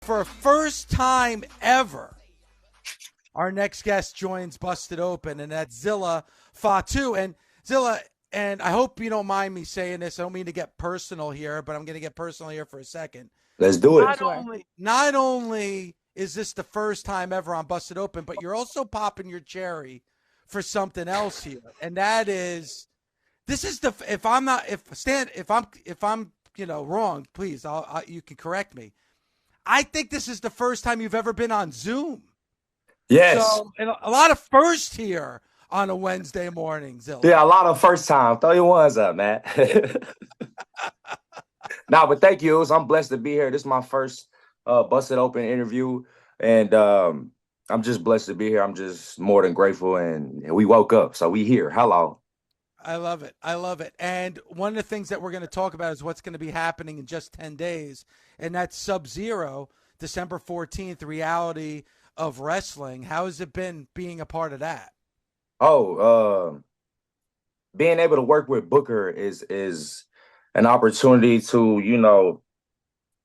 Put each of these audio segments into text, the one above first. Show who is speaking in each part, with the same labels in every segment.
Speaker 1: For a first time ever, our next guest joins Busted Open, and that's Zilla Fatu. And Zilla, and I hope you don't mind me saying this. I don't mean to get personal here, but I'm going to get personal here for a second.
Speaker 2: Let's do it.
Speaker 1: Not only is this the first time ever on Busted Open, but you're also popping your cherry for something else here, and that is this is the if I'm not if I'm wrong, please you can correct me. I think this is the first time you've ever been on Zoom.
Speaker 2: Yes.
Speaker 1: So, and a lot of first here on a Wednesday morning, Zilla.
Speaker 2: Yeah, a lot of first time. Throw your ones up, man. But thank you. I'm blessed to be here. This is my first Busted Open interview. And I'm just blessed to be here. I'm just more than grateful. And we woke up. So we here. Hello.
Speaker 1: I love it. I love it. And one of the things that we're going to talk about is what's going to be happening in just 10 days. And that's Sub-Zero, December 14th, Reality of Wrestling. How has it been being a part of that?
Speaker 2: Being able to work with Booker is an opportunity to,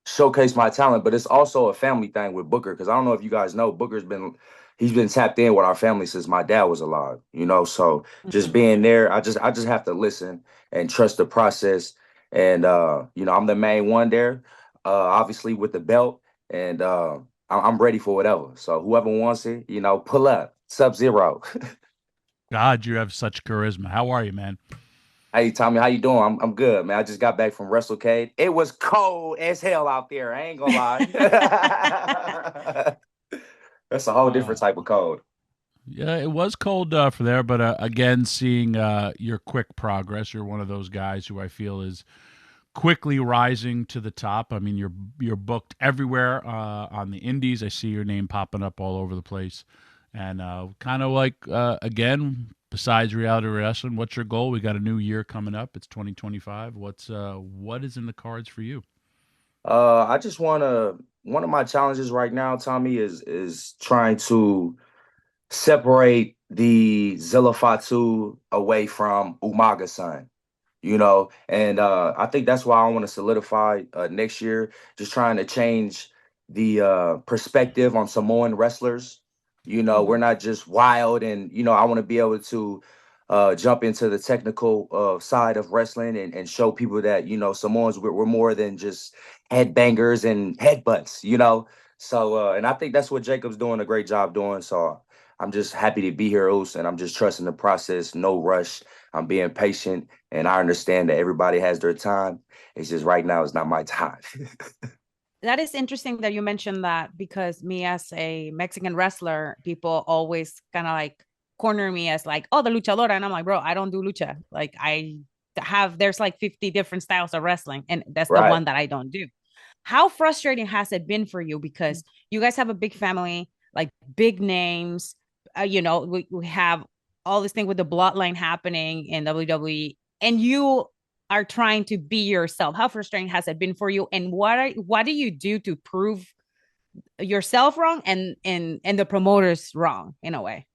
Speaker 2: showcase my talent, but it's also a family thing with Booker, because I don't know if you guys know, he's been tapped in with our family since my dad was alive. So just being there, I just have to listen and trust the process. And I'm the main one there, obviously with the belt, and I'm ready for whatever. So whoever wants it, pull up. Sub-Zero.
Speaker 3: God, you have such charisma. How are you, man?
Speaker 2: Hey, Tommy, how you doing? I'm good, man. I just got back from WrestleCade. It was cold as hell out there. I ain't gonna lie. That's a whole different type of cold.
Speaker 3: Yeah, it was cold for there, but again, seeing your quick progress, you're one of those guys who I feel is quickly rising to the top. I mean, you're booked everywhere on the indies. I see your name popping up all over the place, and kind of like again, besides reality wrestling, what's your goal? We got a new year coming up. It's 2025. What is in the cards for you?
Speaker 2: I just wanna One of my challenges right now, Tommy, is trying to separate the Zilla Fatu away from Umaga son. And I think that's why I want to solidify next year, just trying to change the perspective on Samoan wrestlers. We're not just wild, and I want to be able to jump into the technical side of wrestling, and show people that Samoans, we're more than just headbangers and headbutts. So and I think that's what Jacob's doing a great job doing. So I'm just happy to be here, Oos, and I'm just trusting the process. No rush. I'm being patient, and I understand that everybody has their time. It's just right now is not my time.
Speaker 4: That is interesting that you mentioned that, because me as a Mexican wrestler, people always kind of like corner me as like, oh, the luchadora. And I'm like, bro, I don't do lucha. Like there's like 50 different styles of wrestling, and that's the
Speaker 2: Right.
Speaker 4: one that I don't do. How frustrating has it been for you? Because you guys have a big family, like big names. We have all this thing with the bloodline happening in WWE, and you are trying to be yourself. How frustrating has it been for you? And what do you do to prove yourself wrong and the promoters wrong in a way?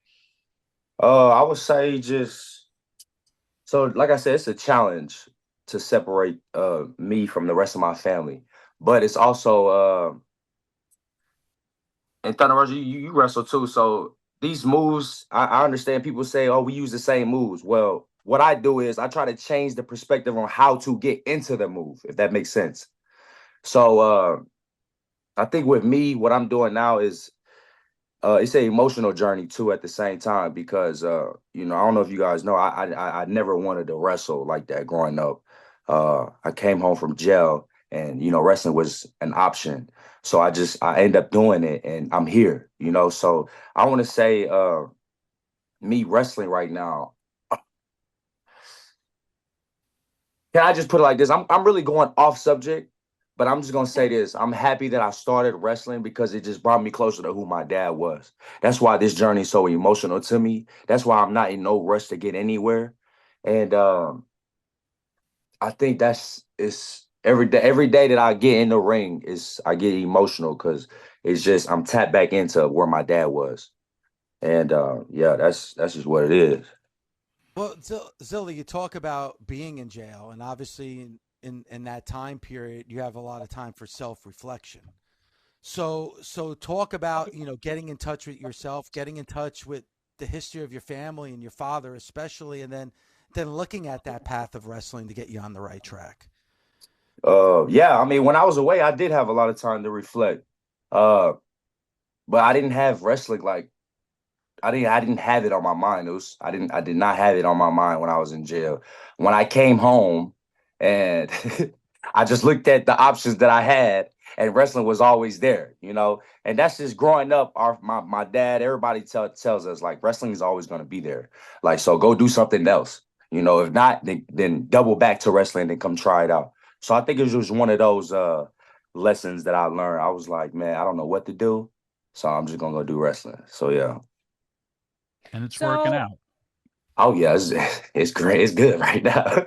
Speaker 2: I would say just so, like I said, it's a challenge to separate me from the rest of my family, but it's also and Thunder Rosa, you wrestle too. So these moves, I understand people say, oh, we use the same moves. Well, what I do is I try to change the perspective on how to get into the move, if that makes sense. So I think with me, what I'm doing now is it's an emotional journey too at the same time, because I don't know if you guys know, I never wanted to wrestle like that growing up. I came home from jail, and wrestling was an option. So I end up doing it, and I'm here. So I want to say me wrestling right now. Can I just put it like this? I'm really going off subject, but I'm just gonna say this. I'm happy that I started wrestling, because it just brought me closer to who my dad was. That's why this journey is so emotional to me. That's why I'm not in no rush to get anywhere. And I think it's every day that I get in the ring is I get emotional, because it's just I'm tapped back into where my dad was. And yeah, that's just what it is.
Speaker 1: Well, Zilla, you talk about being in jail, and obviously in that time period, you have a lot of time for self reflection. So talk about, getting in touch with yourself, getting in touch with the history of your family and your father especially, and then looking at that path of wrestling to get you on the right track.
Speaker 2: Yeah, I mean, when I was away, I did have a lot of time to reflect. Uh, but I didn't have wrestling like I didn't have it on my mind. I did not have it on my mind when I was in jail. When I came home and I just looked at the options that I had, and wrestling was always there, And that's just growing up. My dad, everybody tells us like wrestling is always going to be there. Like, so go do something else. If not, then double back to wrestling and come try it out. So I think it was just one of those lessons that I learned. I was like, man, I don't know what to do, so I'm just gonna go do wrestling. So yeah.
Speaker 3: And it's working out.
Speaker 2: Oh yeah, it's great. It's good right now.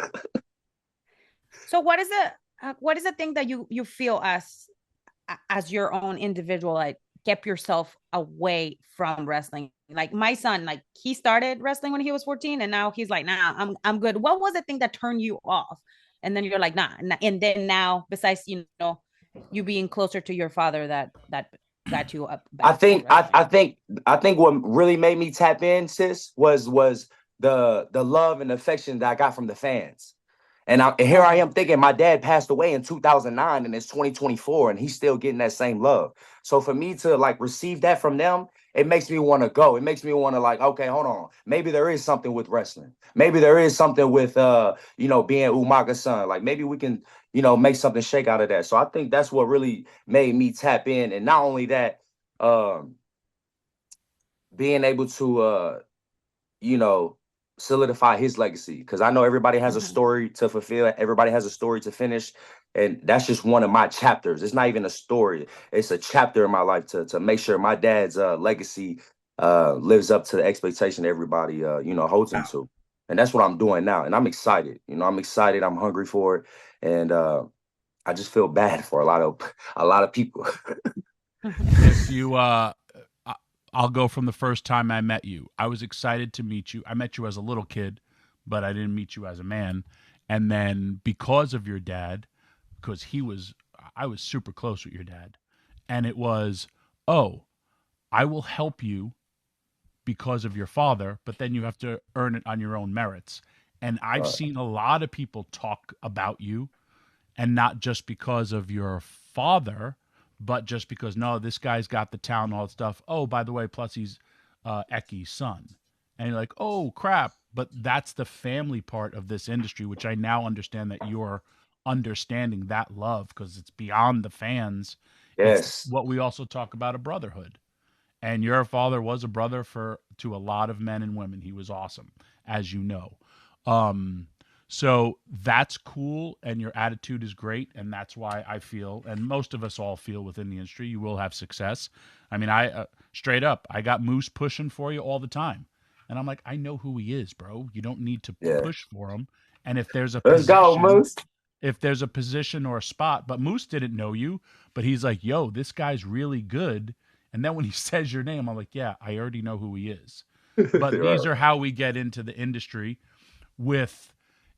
Speaker 4: So what is the thing that you feel as your own individual, like, kept yourself away from wrestling? Like my son, like, he started wrestling when he was 14, and now he's like, nah, I'm good. What was the thing that turned you off? And then you're like, nah. And then now, besides, you being closer to your father, that got you up.
Speaker 2: I think what really made me tap in, sis, was the love and affection that I got from the fans. And here I am thinking my dad passed away in 2009 and it's 2024 and he's still getting that same love. So for me to like receive that from them, it makes me want to go. It makes me want to like, okay, hold on. Maybe there is something with wrestling. Maybe there is something with being Umaga's son. Like maybe we can, make something shake out of that. So I think that's what really made me tap in. And not only that, being able to solidify his legacy, because I know everybody has a story to fulfill, everybody has a story to finish, and that's just one of my chapters. It's not even a story, it's a chapter in my life to make sure my dad's legacy lives up to the expectation everybody holds him to. And that's what I'm doing now, and I'm excited. I'm hungry for it, and I just feel bad for a lot of people.
Speaker 3: If you I'll go from the first time I met you. I was excited to meet you. I met you as a little kid, but I didn't meet you as a man. And then because of your dad, because I was super close with your dad. And it was, oh, I will help you because of your father, but then you have to earn it on your own merits. And I've seen a lot of people talk about you, and not just because of your father, but just because, no, this guy's got the talent, all that stuff. Oh, by the way, plus he's Eki's son. And you're like, oh, crap. But that's the family part of this industry, which I now understand that you're understanding that love, because it's beyond the fans.
Speaker 2: Yes.
Speaker 3: It's what we also talk about, a brotherhood. And your father was a brother to a lot of men and women. He was awesome, as you know. So that's cool, and your attitude is great, and that's why I feel, and most of us all feel within the industry, you will have success. I mean, I straight up, I got Moose pushing for you all the time, and I'm like, I know who he is, bro. You don't need to push for him. And if there's a
Speaker 2: Let's go, Moose.
Speaker 3: If there's a position or a spot, but Moose didn't know you, but he's like, yo, this guy's really good. And then when he says your name, I'm like, yeah, I already know who he is. But these are how we get into the industry with.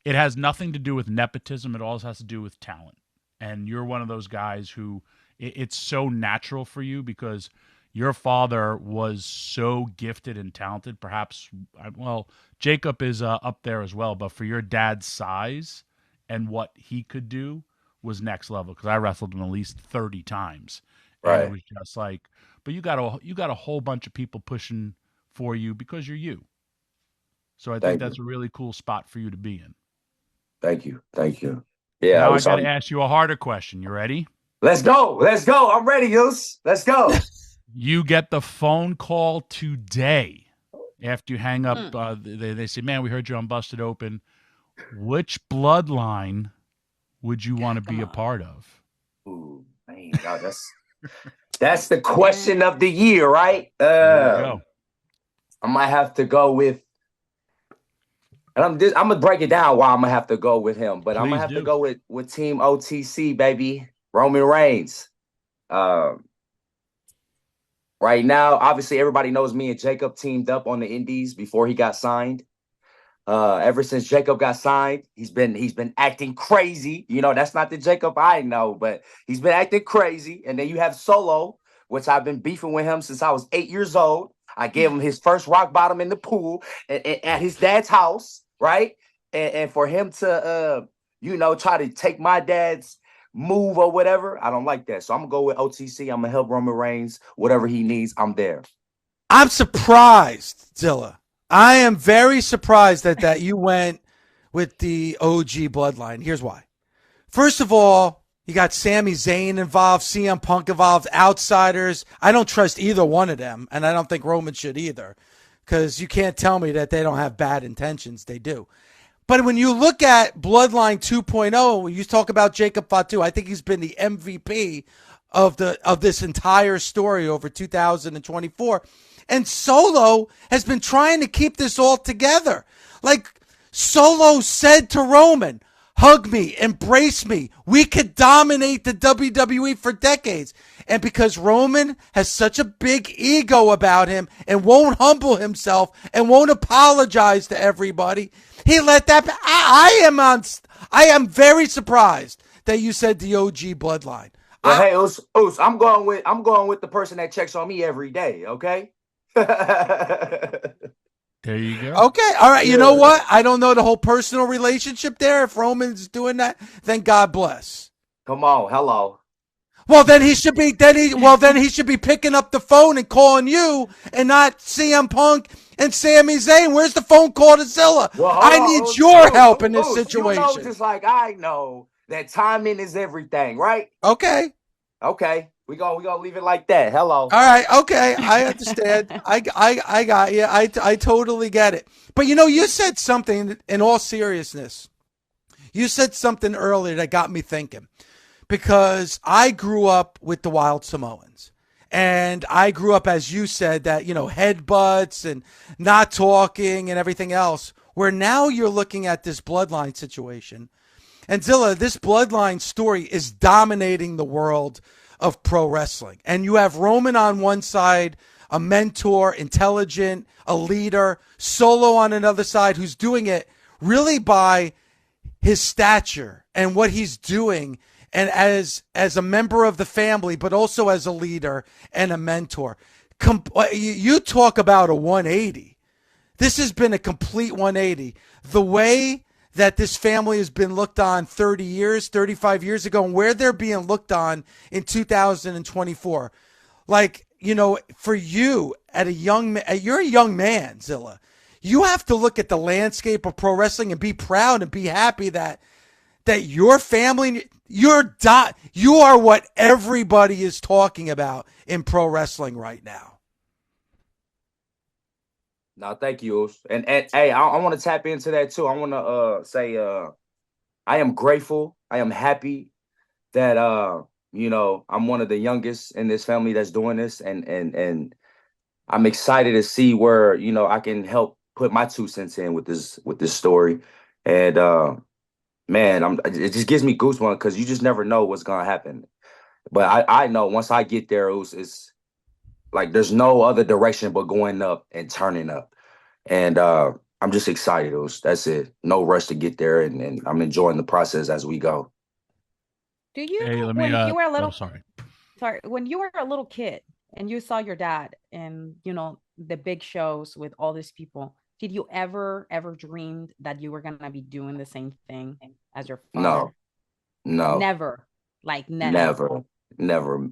Speaker 3: It has nothing to do with nepotism. It all has to do with talent. And you're one of those guys who it's so natural for you because your father was so gifted and talented. Perhaps, well, Jacob is up there as well. But for your dad's size and what he could do was next level, because I wrestled him at least 30 times.
Speaker 2: Right.
Speaker 3: And it was just like, but you got a whole bunch of people pushing for you because you're you. So I think that's a really cool spot for you to be in.
Speaker 2: Thank you. Yeah.
Speaker 3: Now I got to ask you a harder question. You ready?
Speaker 2: Let's go. I'm ready, Yus. Let's go.
Speaker 3: You get the phone call today after you hang up. They say, man, we heard you on Busted Open. Which bloodline would you want to be a part of?
Speaker 2: Ooh, man, God, that's the question of the year, right?
Speaker 3: There you go.
Speaker 2: I might have to go with. And I'm gonna break it down why I'm gonna have to go with him, but I'm gonna have to go with Team OTC, baby, Roman Reigns. Right now, obviously, everybody knows me and Jacob teamed up on the Indies before he got signed. Ever since Jacob got signed, he's been acting crazy. You know, that's not the Jacob I know, but he's been acting crazy. And then you have Solo, which I've been beefing with him since I was 8 years old. I gave him his first rock bottom in the pool at his dad's house, right? And for him to try to take my dad's move or whatever, I don't like that. So I'm gonna go with OTC. I'm gonna help Roman Reigns, whatever he needs, I'm there.
Speaker 1: I'm surprised, Zilla. I am very surprised that you went with the OG Bloodline. Here's why. First of all, you got Sami Zayn involved, CM Punk involved, outsiders. I don't trust either one of them, and I don't think Roman should either, because you can't tell me that they don't have bad intentions. They do. But when you look at Bloodline 2.0, when you talk about Jacob Fatu, I think he's been the MVP of this entire story over 2024. And Solo has been trying to keep this all together. Like Solo said to Roman, hug me, embrace me. We could dominate the WWE for decades. And because Roman has such a big ego about him and won't humble himself and won't apologize to everybody, he let that. I am very surprised that you said the OG Bloodline.
Speaker 2: Well, hey, Oos, I'm going with the person that checks on me every day. Okay.
Speaker 3: There you go.
Speaker 1: Okay. All right. You know what? I don't know the whole personal relationship there. If Roman's doing that, then God bless.
Speaker 2: Come on. Hello.
Speaker 1: Well, then he should be picking up the phone and calling you and not CM Punk and Sami Zayn. Where's the phone call to Zilla?
Speaker 2: Well,
Speaker 1: I need your help in this situation.
Speaker 2: You know, just like I know that timing is everything, right?
Speaker 1: Okay.
Speaker 2: We gonna leave it like that. Hello.
Speaker 1: All right. Okay. I understand. I got you. I totally get it. But you said something in all seriousness. You said something earlier that got me thinking, because I grew up with the Wild Samoans, and I grew up, as you said, that, headbutts and not talking and everything else, where now you're looking at this Bloodline situation. And Zilla, this Bloodline story is dominating the world of pro wrestling. And you have Roman on one side, a mentor, intelligent, a leader, Solo on another side, who's doing it really by his stature and what he's doing, and as a member of the family, but also as a leader and a mentor. You talk about a 180. This has been a complete 180. The way that this family has been looked on 30 years, 35 years ago, and where they're being looked on in 2024. Like, for you you're a young man, Zilla. You have to look at the landscape of pro wrestling and be proud and be happy that your family, you are what everybody is talking about in pro wrestling right now.
Speaker 2: No, thank you. And hey, I want to tap into that too. I want to say I am grateful. I am happy that I'm one of the youngest in this family that's doing this, and I'm excited to see where I can help put my 2 cents in with this story. And man, it just gives me goosebumps, because you just never know what's gonna happen. But I know once I get there, it's like there's no other direction but going up and turning up. And I'm just excited. That's it. No rush to get there, and I'm enjoying the process as we go.
Speaker 4: Do you,
Speaker 3: Hey,
Speaker 4: when you were a little,
Speaker 3: sorry,
Speaker 4: when you were a little kid and you saw your dad and, the big shows with all these people, did you ever dreamed that you were going to be doing the same thing as your father?
Speaker 2: No.
Speaker 4: Never. Like never.
Speaker 2: Never.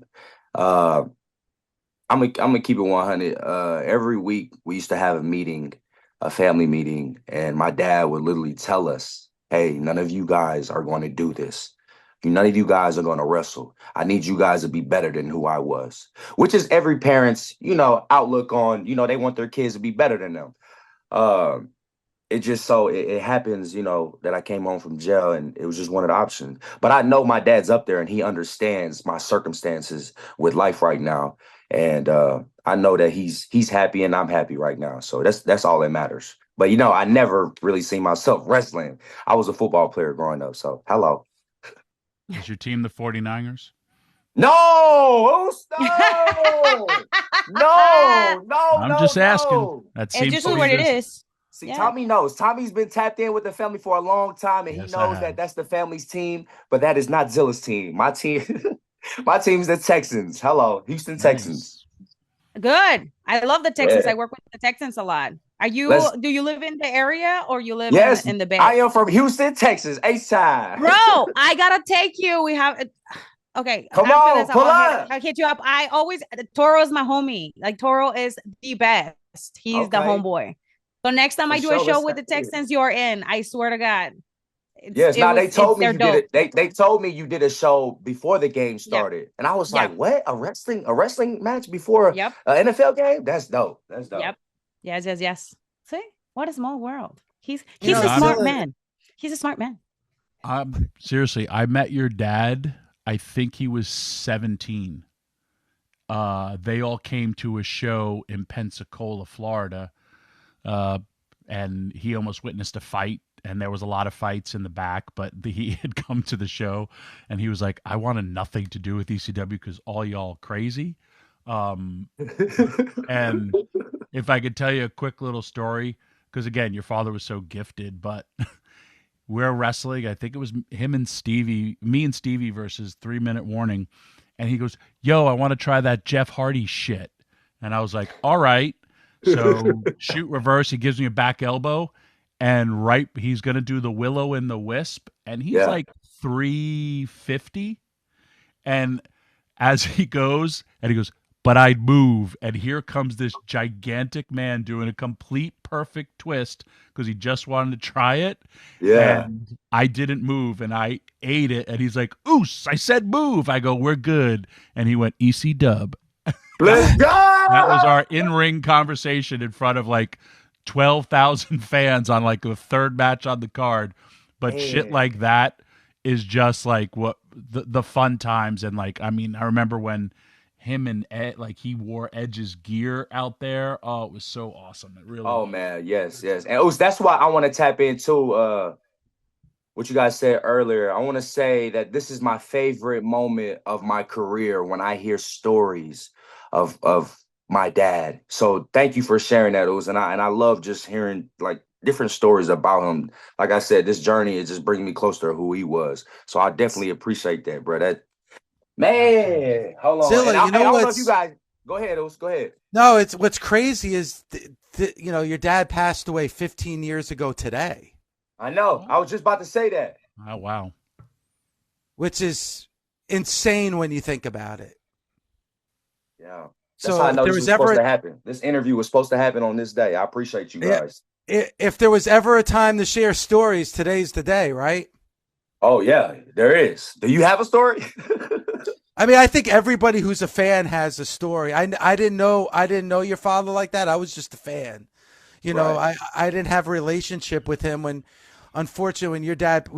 Speaker 2: I'm gonna keep it 100. Every week we used to have a family meeting, and my dad would literally tell us, "Hey, none of you guys are going to do this. None of you guys are going to wrestle. I need you guys to be better than who I was," which is every parent's, outlook on, they want their kids to be better than them. It just it happens, that I came home from jail, and it was just one of the options. But I know my dad's up there, and he understands my circumstances with life right now. And I know that he's happy, and I'm happy right now. So that's all that matters. But I never really seen myself wrestling. I was a football player growing up. So hello.
Speaker 3: Is your team the 49ers?
Speaker 2: No, no.
Speaker 3: I'm just asking. That
Speaker 4: It's
Speaker 3: seems
Speaker 4: just
Speaker 3: to be
Speaker 4: what it is.
Speaker 2: See,
Speaker 4: Yeah.
Speaker 2: Tommy knows. Tommy's been tapped in with the family for a long time, and
Speaker 3: Yes,
Speaker 2: he
Speaker 3: I
Speaker 2: knows
Speaker 3: have.
Speaker 2: that that's the family's team, but that is not Zilla's team. My team, my team's the Texans. Hello, Houston Texans.
Speaker 3: Nice.
Speaker 4: Good. I love the Texans.
Speaker 2: Yeah.
Speaker 4: I work with the Texans a lot. Are you?
Speaker 2: Let's-
Speaker 4: Do you live in the area or you live
Speaker 2: Yes,
Speaker 4: in the Bay?
Speaker 2: I am from Houston, Texas. H-time.
Speaker 4: Bro, I gotta take you. We have. Okay,
Speaker 2: Come
Speaker 4: after
Speaker 2: on,
Speaker 4: this,
Speaker 2: pull up.
Speaker 4: I'll hit you up. I always Toro's my homie. Like Toro is the best. He's the
Speaker 2: Okay.
Speaker 4: homeboy. So next time
Speaker 2: For
Speaker 4: I do a
Speaker 2: sure,
Speaker 4: show
Speaker 2: let's
Speaker 4: with the
Speaker 2: have it.
Speaker 4: Texans, you're in. I swear to God.
Speaker 2: Yes, now they told me
Speaker 4: they're
Speaker 2: you
Speaker 4: dope.
Speaker 2: did it. They told me you did a show before the game started, and I was
Speaker 4: Yep.
Speaker 2: like, "What? A wrestling match before
Speaker 4: Yep.
Speaker 2: an NFL game? That's dope. That's dope."
Speaker 4: Yep. Yes. See, what a small world. He's
Speaker 1: You
Speaker 4: a
Speaker 3: know,
Speaker 4: smart
Speaker 1: Zilla-
Speaker 4: man. He's a smart man.
Speaker 3: Seriously, I met your dad. I think he was 17. They all came to a show in Pensacola, Florida, and he almost witnessed a fight. And there was a lot of fights in the back, but he had come to the show, and he was like, "I wanted nothing to do with ECW because all y'all crazy." And if I could tell you a quick little story, because again, your father was so gifted, but we're wrestling. I think it was me and Stevie versus 3 Minute Warning. And he goes, "Yo, I want to try that Jeff Hardy shit." And I was like, "All right." So shoot reverse. He gives me a back elbow, and he's going to do the Willow and the Wisp. And he's like 350. And as he goes, "But I'd move." And here comes this gigantic man doing a complete perfect twist because he just wanted to try it.
Speaker 2: Yeah.
Speaker 3: And I didn't move, and I ate it. And he's like, "Oos, I said move." I go, "We're good." And he went, "EC dub."
Speaker 2: Let's go.
Speaker 3: That was our in-ring conversation in front of like 12,000 fans on like the third match on the card. But shit like that is just like what the fun times. And like, I mean, I remember when him and Ed, like he wore Edge's gear out there. Oh, it was so awesome. It really was.
Speaker 2: Man, yes. And that's why I want to tap into what you guys said earlier. I want to say that this is my favorite moment of my career when I hear stories of my dad. So thank you for sharing that, Uz. And I love just hearing like different stories about him. Like I said, this journey is just bringing me closer to who he was. So I definitely appreciate that, bro. Man, hold on.
Speaker 1: Zilla,
Speaker 2: And I
Speaker 1: you know
Speaker 2: don't know if
Speaker 1: what's-
Speaker 2: you guys go ahead, Uz. Go ahead.
Speaker 1: No, it's what's crazy is your dad passed away 15 years ago today,
Speaker 2: I know. I was just about to say that.
Speaker 3: Oh, wow.
Speaker 1: which is insane when you think about it.
Speaker 2: Yeah.
Speaker 1: So
Speaker 2: That's how I know
Speaker 1: if there
Speaker 2: this
Speaker 1: was
Speaker 2: was supposed
Speaker 1: ever
Speaker 2: to happen. This interview was supposed to happen on this day. I appreciate you
Speaker 1: Yeah.
Speaker 2: guys.
Speaker 1: if there was ever a time to share stories, today's the day, right?
Speaker 2: Oh yeah, there is. Do you have a story?
Speaker 1: I mean, I think everybody who's a fan has a story. I didn't know your father like that. I was just a fan. You know,
Speaker 2: Right.
Speaker 1: I didn't have a relationship with him when, unfortunately, when your dad,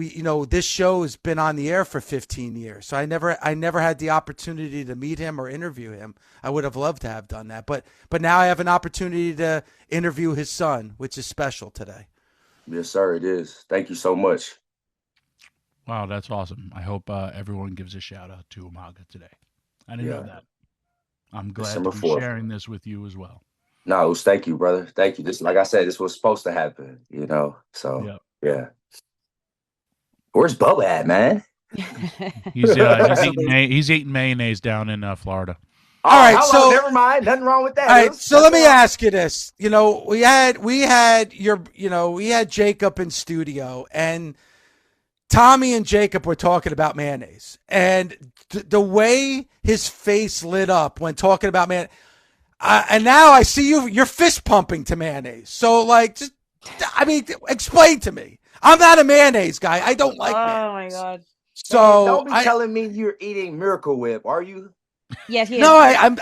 Speaker 1: this show has been on the air for 15 years. So I never had the opportunity to meet him or interview him. I would have loved to have done that. But now I have an opportunity to interview his son, which is special today.
Speaker 2: Yes, sir, it is. Thank you so much.
Speaker 3: Wow, that's awesome. I hope everyone gives a shout out to Umaga today. I didn't know
Speaker 2: Yeah.
Speaker 3: that. I'm glad
Speaker 2: December
Speaker 3: to be
Speaker 2: 4th.
Speaker 3: sharing this with you as well.
Speaker 2: No, thank you, brother. Thank you. This, like I said, this was supposed to happen, So
Speaker 3: Yep.
Speaker 2: yeah. Where's Bubba at, man?
Speaker 3: He's eating mayonnaise down in Florida.
Speaker 1: All right,
Speaker 2: hello,
Speaker 1: so-
Speaker 2: never mind. Nothing wrong with that.
Speaker 1: All right,
Speaker 2: Luz.
Speaker 1: so let me
Speaker 2: That's all.
Speaker 1: ask you this. We had Jacob in studio, and Tommy and Jacob were talking about mayonnaise, and the way his face lit up when talking about mayonnaise, and now I see you're fist pumping to mayonnaise. So explain to me. I'm not a mayonnaise guy. I don't like mayonnaise.
Speaker 4: Oh my God.
Speaker 1: So
Speaker 2: Man, don't be telling me you're eating Miracle Whip, are you?
Speaker 4: Yes, he is.
Speaker 1: no, I'm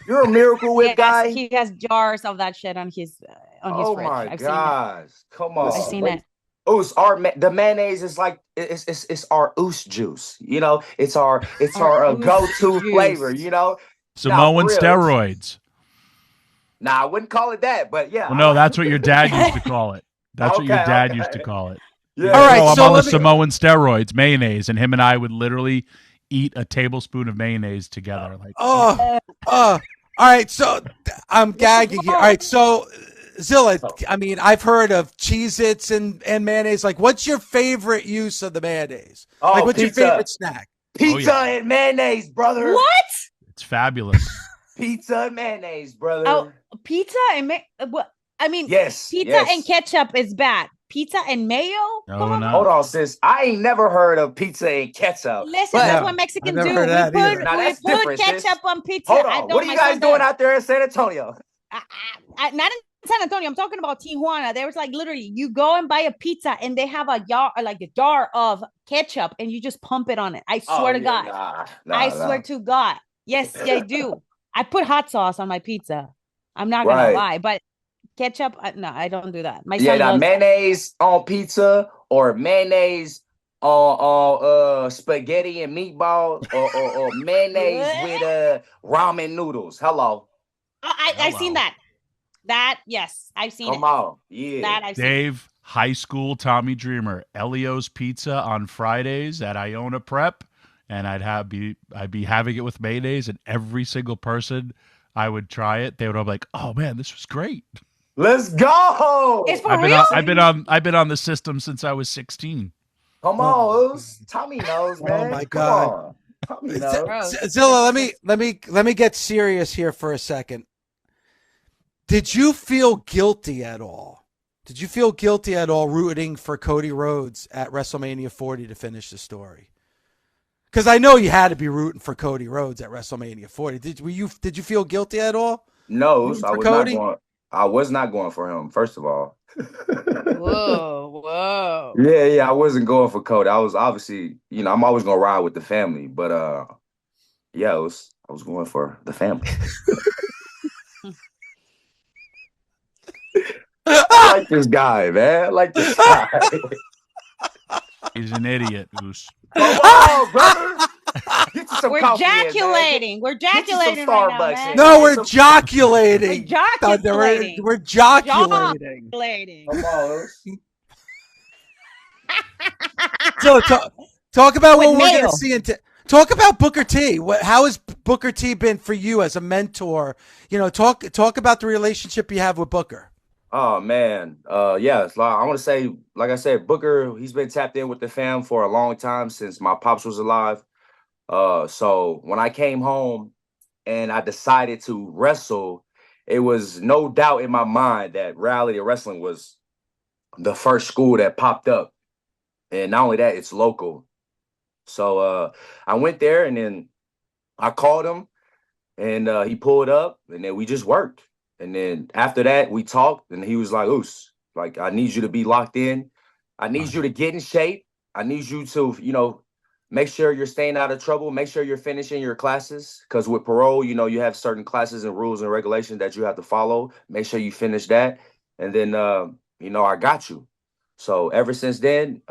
Speaker 2: You're a Miracle Whip
Speaker 4: Yes,
Speaker 2: guy?
Speaker 4: he has jars of that shit on his
Speaker 2: Oh
Speaker 4: fridge.
Speaker 2: my
Speaker 4: I've
Speaker 2: gosh. Come on.
Speaker 4: I've seen it.
Speaker 2: Oos, the mayonnaise is like it's our oos juice, It's our
Speaker 4: Our
Speaker 2: go-to
Speaker 4: oos
Speaker 2: flavor,
Speaker 4: juice.
Speaker 3: Samoan
Speaker 2: for real.
Speaker 3: steroids.
Speaker 2: Nah, I wouldn't call it that, but yeah.
Speaker 3: Well, no, that's what your dad used to call it. That's what your
Speaker 2: Okay,
Speaker 3: dad
Speaker 2: okay.
Speaker 3: used to call it.
Speaker 2: Yeah.
Speaker 1: All right,
Speaker 3: I'm
Speaker 1: so
Speaker 3: on the
Speaker 1: let me-
Speaker 3: Samoan steroids, mayonnaise, and him and I would literally eat a tablespoon of mayonnaise together. Like,
Speaker 1: all right. So I'm gagging here. All right, so Zilla, I mean, I've heard of Cheez-Its and mayonnaise. Like, what's your favorite use of the mayonnaise?
Speaker 2: Oh,
Speaker 1: Like, what's
Speaker 2: pizza.
Speaker 1: your favorite snack?
Speaker 2: Pizza and mayonnaise, brother.
Speaker 4: What?
Speaker 3: It's fabulous.
Speaker 2: Pizza and mayonnaise, brother.
Speaker 4: Oh, pizza and what? I mean,
Speaker 2: yes.
Speaker 4: Pizza
Speaker 2: yes.
Speaker 4: and ketchup is bad. Pizza and mayo?
Speaker 3: Oh, no.
Speaker 2: Hold on, sis. I ain't never heard of pizza and ketchup.
Speaker 4: Listen, that's what Mexicans do. We put ketchup on pizza.
Speaker 2: Hold on. What are you guys doing out there in San Antonio?
Speaker 4: Not in San Antonio. I'm talking about Tijuana. There was like literally, you go and buy a pizza and they have a jar of ketchup and you just pump it on it. I swear to God. I swear to God. Yes, I do. I put hot sauce on my pizza. I'm not gonna lie, but ketchup, no, I don't do that. My son loves
Speaker 2: mayonnaise on pizza or mayonnaise on spaghetti and meatballs or mayonnaise with ramen noodles. Hello.
Speaker 4: I've seen that. Yes, I've seen it.
Speaker 2: Come on. Yeah.
Speaker 4: That I've seen.
Speaker 3: Dave, high school Tommy Dreamer, Elio's Pizza on Fridays at Iona Prep, and I'd be having it with mayonnaise, and every single person I would try it, they would all be like, "Oh man, this was great."
Speaker 2: Let's go.
Speaker 4: It's for real.
Speaker 3: I've been on the system since I was 16.
Speaker 2: Come on, Tommy knows, man.
Speaker 1: Oh my God.
Speaker 2: Tommy knows.
Speaker 1: Zilla, let me get serious here for a second. Did you feel guilty at all? Did you feel guilty at all rooting for Cody Rhodes at WrestleMania 40 to finish the story? Because I know you had to be rooting for Cody Rhodes at WrestleMania 40. Did you feel guilty at all?
Speaker 2: No, I was not going for him, first of all.
Speaker 4: Whoa.
Speaker 2: Yeah, I wasn't going for Cody. I was obviously, I'm always gonna ride with the family, but I was going for the family. I like this guy, man. I like this guy.
Speaker 3: He's an idiot, Goose.
Speaker 2: Come on, brother.
Speaker 4: We're jaculating. We're jaculating right now, man.
Speaker 1: No, we're joculating.
Speaker 4: We're
Speaker 1: joculating.
Speaker 2: Come on.
Speaker 1: So talk about what we're going to see. Talk about Booker T. How has Booker T been for you as a mentor? Talk about the relationship you have with Booker.
Speaker 2: Oh man, I want to say, like I said, Booker, he's been tapped in with the fam for a long time since my pops was alive. So when I came home and I decided to wrestle, it was no doubt in my mind that Reality Wrestling was the first school that popped up, and not only that, it's local. So I went there and then I called him, and he pulled up, and then we just worked. And then after that, we talked, and he was like, "Oos, like, I need you to be locked in. I need you to get in shape. I need you to, make sure you're staying out of trouble. Make sure you're finishing your classes. Because with parole, you have certain classes and rules and regulations that you have to follow. Make sure you finish that. And then, I got you." So ever since then,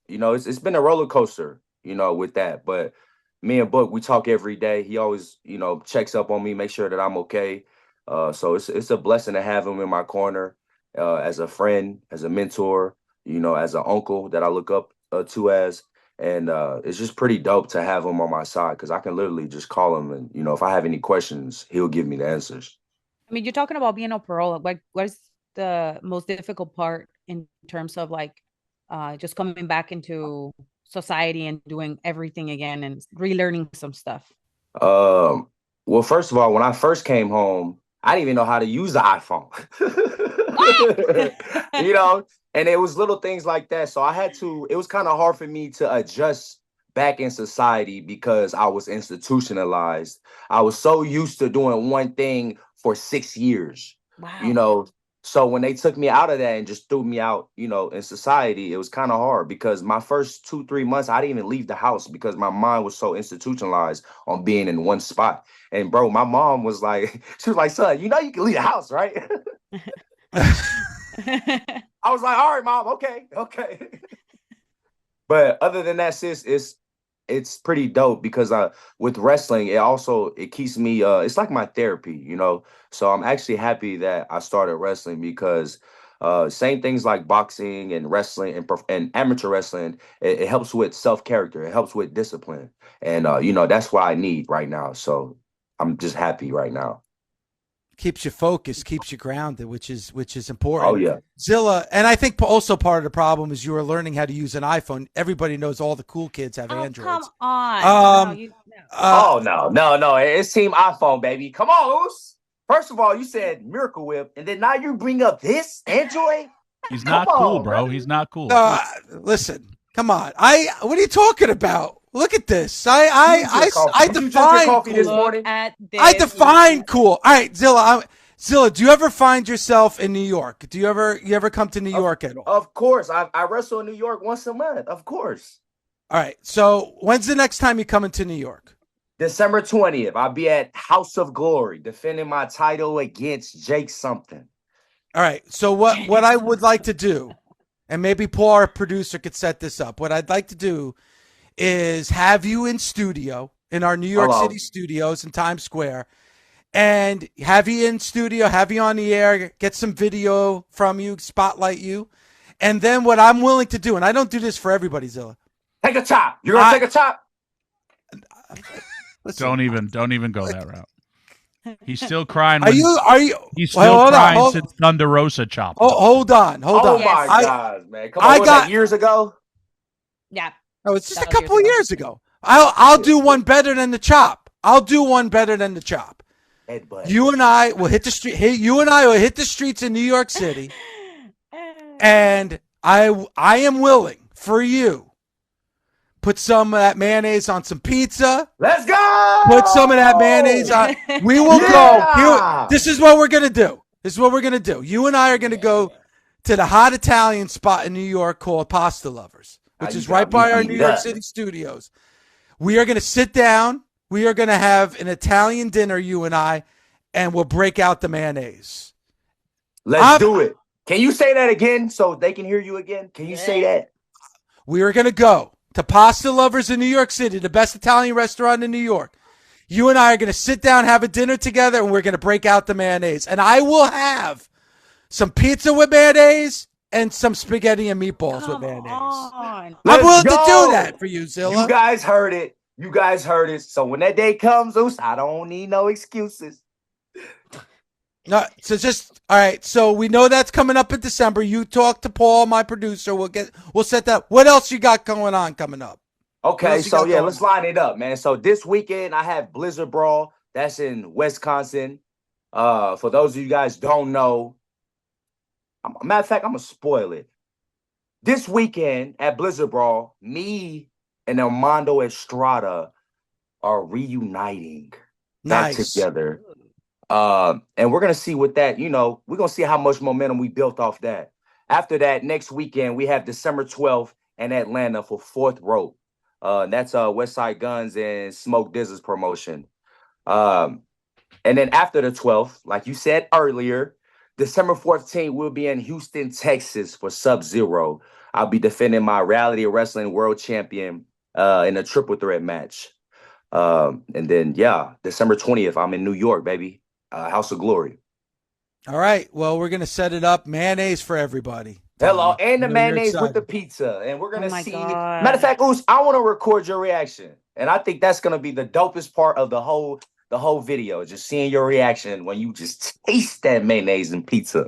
Speaker 2: it's been a roller coaster, with that. But me and Book, we talk every day. He always, checks up on me, make sure that I'm okay. So it's a blessing to have him in my corner as a friend, as a mentor, as an uncle that I look up to as. And it's just pretty dope to have him on my side because I can literally just call him and, if I have any questions, he'll give me the answers.
Speaker 4: I mean, you're talking about being on parole. What is the most difficult part in terms of just coming back into society and doing everything again and relearning some stuff?
Speaker 2: Well, first of all, when I first came home, I didn't even know how to use the iPhone. And it was little things like that. So it was kind of hard for me to adjust back in society because I was institutionalized. I was so used to doing one thing for 6 years.
Speaker 4: Wow.
Speaker 2: So when they took me out of that and just threw me out, in society, it was kind of hard because my first 2-3 months, I didn't even leave the house because my mind was so institutionalized on being in one spot. And bro, my mom was like, she was like, "Son, you can leave the house, right?" I was like, "All right, Mom, okay." But other than that, sis, it's pretty dope because with wrestling, it keeps me, it's like my therapy, So I'm actually happy that I started wrestling because same things like boxing and wrestling and amateur wrestling, it helps with self-character. It helps with discipline. And, that's what I need right now. So I'm just happy right now.
Speaker 1: keeps you focused, keeps you grounded, which is important.
Speaker 2: Oh yeah,
Speaker 1: Zilla, and I think also part of the problem is you are learning how to use an iPhone. Everybody knows all the cool kids have Androids.
Speaker 4: Come on. No.
Speaker 2: No. It's Team iPhone, baby. Come on, Oos. First of all, you said Miracle Whip, and then now you bring up this Android.
Speaker 3: He's not cool, bro. He's not cool.
Speaker 1: Listen, come on. What are you talking about? Look at this. I define
Speaker 2: coffee this
Speaker 1: cool.
Speaker 2: morning.
Speaker 1: I define cool. All right, Zilla, do you ever find yourself in New York? Do you ever come to New York at all?
Speaker 2: Of course. I wrestle in New York once a month. Of course.
Speaker 1: All right. So when's the next time you come into New York?
Speaker 2: December 20th. I'll be at House of Glory defending my title against Jake something.
Speaker 1: All right. So what I would like to do, and maybe Paul, our producer, could set this up. What I'd like to do is have you in studio in our New York City studios in Times Square, and have you in studio, have you on the air, get some video from you, spotlight you, and then what I'm willing to do, and I don't do this for everybody, Zilla.
Speaker 2: Take a chop. You're gonna take a chop.
Speaker 3: Don't even go that route. He's still crying.
Speaker 1: Are you?
Speaker 3: He's still crying since Thunder Rosa chopped.
Speaker 1: Oh, hold on.
Speaker 2: Oh my God, man! Come on, was that years ago?
Speaker 4: Yeah.
Speaker 1: Oh, it's just a couple of years ago. I'll do one better than the chop.
Speaker 2: Headbutt.
Speaker 1: You and I will hit the street. You and I will hit the streets in New York City, and I am willing for you. Put some of that mayonnaise on some pizza.
Speaker 2: Let's go.
Speaker 1: Put some of that mayonnaise on. We will go. This is what we're gonna do. You and I are gonna go to the hot Italian spot in New York called Pasta Lovers, which is right by our New York City studios. We are gonna sit down. We are gonna have an Italian dinner, you and I, and we'll break out the mayonnaise.
Speaker 2: Let's do it. Can you say that again so they can hear you again? Can you say that?
Speaker 1: We are gonna go to Pasta Lovers in New York City, the best Italian restaurant in New York. You and I are going to sit down, have a dinner together, and we're going to break out the mayonnaise. And I will have some pizza with mayonnaise and some spaghetti and meatballs with mayonnaise. I'm willing to do that for you, Zilla.
Speaker 2: You guys heard it. So when that day comes, I don't need no excuses.
Speaker 1: No, so just all right. So we know that's coming up in December. You talk to Paul, my producer. We'll set that. What else you got going on coming up?
Speaker 2: Okay, so let's line it up, man. So this weekend I have Blizzard Brawl. That's in Wisconsin. For those of you guys don't know, matter of fact, I'm gonna spoil it. This weekend at Blizzard Brawl, me and Armando Estrada are reuniting back together. And we're gonna see what that, we're gonna see how much momentum we built off that. After that, next weekend we have December 12th in Atlanta for Fourth Rope. That's Westside Guns and Smoke Dizz's promotion. And then after the 12th, like you said earlier, December 14th we'll be in Houston, Texas for Sub-Zero. I'll be defending my Reality Wrestling World Champion in a triple threat match. And then December 20th I'm in New York, baby. House of Glory.
Speaker 1: All right. Well, we're gonna set it up. Mayonnaise for everybody.
Speaker 2: Hello, and the mayonnaise with the pizza, and we're gonna see. God. Matter of fact, Oos, I want to record your reaction, and I think that's gonna be the dopest part of the whole video. Just seeing your reaction when you just taste that mayonnaise and pizza.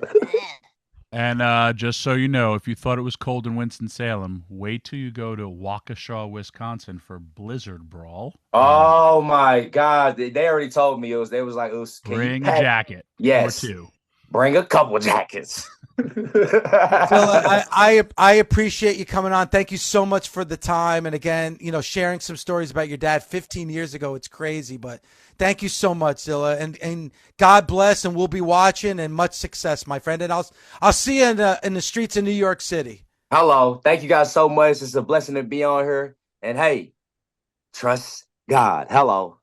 Speaker 3: And just so you know, if you thought it was cold in Winston-Salem, wait till you go to Waukesha, Wisconsin for Blizzard Brawl.
Speaker 2: Oh my God! They already told me they was like,
Speaker 3: bring a jacket.
Speaker 2: Yes,
Speaker 3: or two.
Speaker 2: Bring a couple jackets.
Speaker 1: Phil, I appreciate you coming on. Thank you so much for the time. And again, sharing some stories about your dad 15 years ago. It's crazy, but thank you so much, Zilla. And God bless, and we'll be watching, and much success, my friend. And I'll see you in the streets of New York City.
Speaker 2: Hello. Thank you guys so much. It's a blessing to be on here. And hey, trust God. Hello.